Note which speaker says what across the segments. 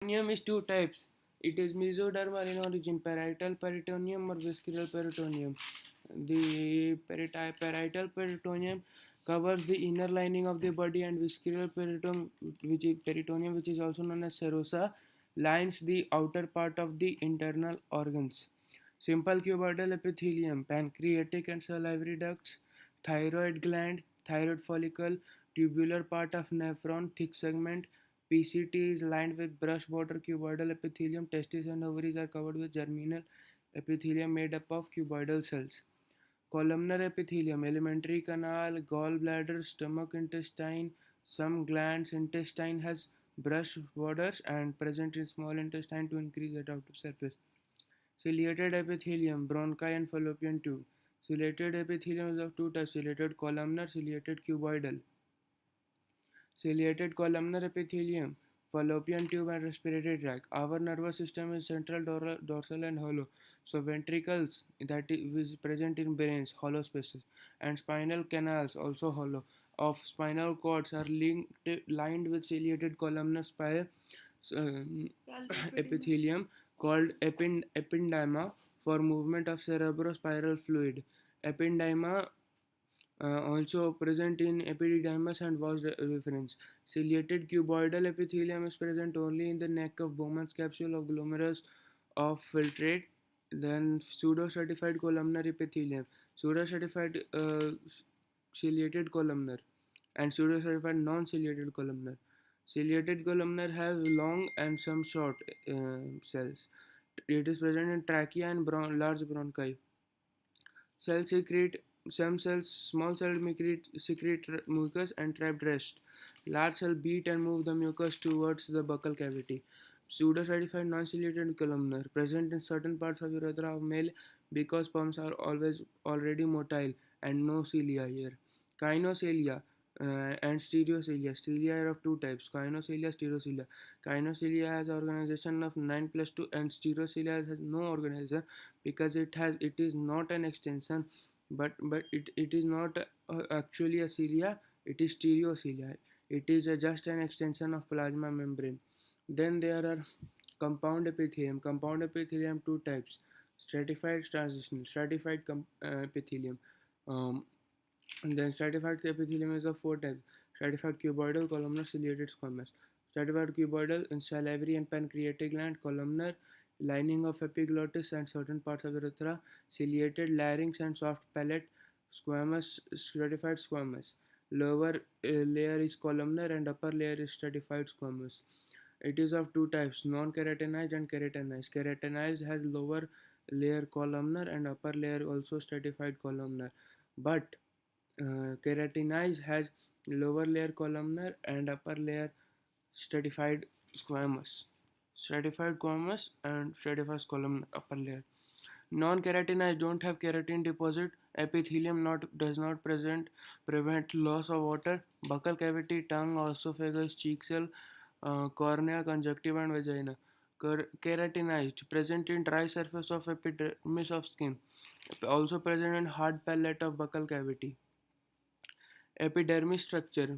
Speaker 1: Peritoneum is two types. It is mesodermal in origin, parietal peritoneum or visceral peritoneum. The parietal peritoneum covers the inner lining of the body, and visceral peritoneum, which is also known as serosa, lines the outer part of the internal organs. Simple cuboidal epithelium, pancreatic and salivary ducts, thyroid gland, thyroid follicle, tubular part of nephron, thick segment. PCT is lined with brush border cuboidal epithelium. Testes and ovaries are covered with germinal epithelium made up of cuboidal cells. Columnar epithelium, alimentary canal, gallbladder, stomach, intestine, some glands. Intestine has brush borders and present in small intestine to increase the outer surface. Ciliated epithelium, bronchi and fallopian tube. Ciliated epithelium is of two types: ciliated columnar, ciliated cuboidal. Ciliated columnar epithelium, fallopian tube and respiratory tract. Our nervous system is central, dorsal and hollow. So ventricles that is present in brains, hollow spaces, and spinal canals also hollow. Of spinal cords are lined with ciliated columnar epithelium called ependyma for movement of cerebrospinal fluid. Ependyma also present in epididymis and was reference. Ciliated cuboidal epithelium is present only in the neck of Bowman's capsule of glomerulus of filtrate. Then pseudo-stratified columnar epithelium, pseudo-stratified ciliated columnar, and pseudo-stratified non-ciliated columnar. Ciliated columnar have long and some short cells. It is present in trachea and large bronchi. Cells secrete Some cells, small cells secrete mucus and trapped rest. Large cells beat and move the mucus towards the buccal cavity. Pseudo-stratified non-ciliated columnar present in certain parts of urethra of male because sperms are always already motile and no cilia here. Gynoecilia and stereocilia. Cilia are of two types: gynoecilia, stereocilia. Gynoecilia has organization of 9 plus 2, and stereocilia has no organization because it is not an extension, but it is not actually a cilia. It is stereocilia. It is just an extension of plasma membrane. Then there are compound epithelium, two types: stratified, transitional. Stratified epithelium, um, and then stratified epithelium is of four types: stratified cuboidal, columnar, ciliated, squamous. Stratified cuboidal in salivary and pancreatic gland, columnar lining of epiglottis and certain parts of urethra, ciliated larynx and soft palate, squamous, stratified squamous. Lower layer is columnar and upper layer is stratified squamous. It is of two types: non-keratinized and keratinized. Keratinized has lower layer columnar and upper layer also stratified columnar, but keratinized has lower layer columnar and upper layer stratified squamous. Stratified squamous and stratified columnar upper layer. Non-keratinized don't have keratin deposit. Epithelium does not prevent loss of water. Buccal cavity, tongue, esophagus, cheek cell, cornea, conjunctiva, and vagina. Keratinized, present in dry surface of epidermis of skin. Also present in hard palate of buccal cavity. Epidermis structure.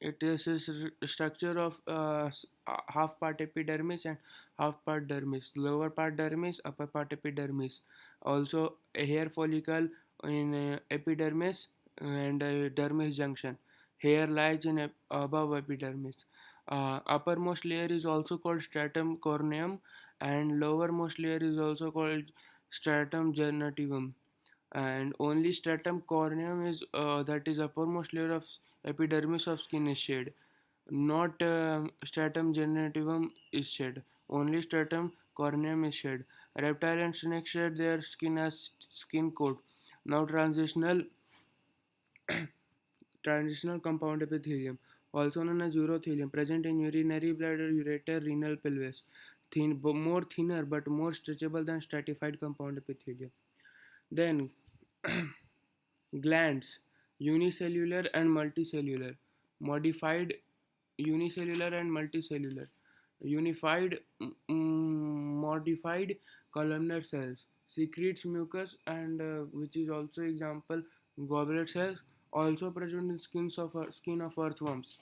Speaker 1: It is a structure of half part epidermis and half part dermis. Lower part dermis, upper part epidermis. Also a hair follicle in epidermis and dermis junction. Hair lies in above epidermis. Uppermost layer is also called stratum corneum, and lowermost layer is also called stratum genitivum. And only stratum corneum is that is uppermost layer of epidermis of skin is shed, not stratum genitivum is shed. Only stratum corneum is shed. Reptile and snake shed their skin as skin coat. Now transitional compound epithelium, also known as urothelium, present in urinary bladder, ureter, renal pelvis. More thinner but more stretchable than stratified compound epithelium. Then glands, unicellular and multicellular. Modified unicellular and multicellular. Unified modified columnar cells secretes mucus and which is also example goblet cells, also present in skin of earthworms.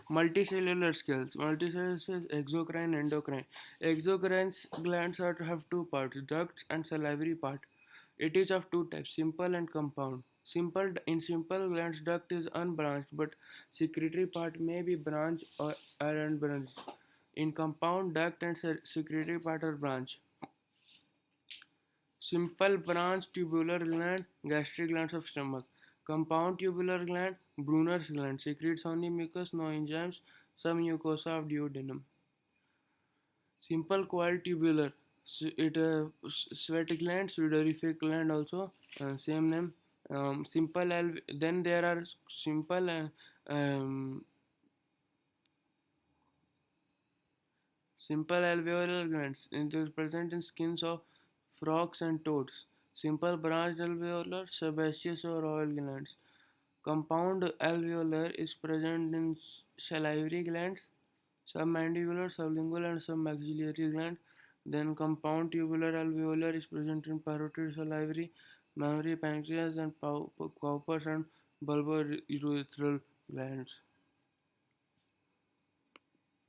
Speaker 1: Multicellular scales. Multicellular cells, exocrine, endocrine. Exocrine glands have two parts, ducts and salivary part. It is of two types, simple and compound. In simple glands, duct is unbranched, but secretory part may be branched or unbranched. In compound, duct and secretory part are branched. Simple branch tubular gland, gastric glands of stomach. Compound tubular gland, Brunner's gland, secretes only mucus, no enzymes, some mucosa of duodenum. Simple coiled tubular, sweat gland, sudorific gland also, same name. Then there are simple um, simple alveolar glands. It is present in skins of frogs and toads. Simple branched alveolar, sebaceous or oil glands. Compound alveolar is present in salivary glands, submandibular, sublingual, and submaxillary glands. Then compound tubular alveolar is present in parotid, salivary, mammary, pancreas, and Cowper's and bulbourethral glands.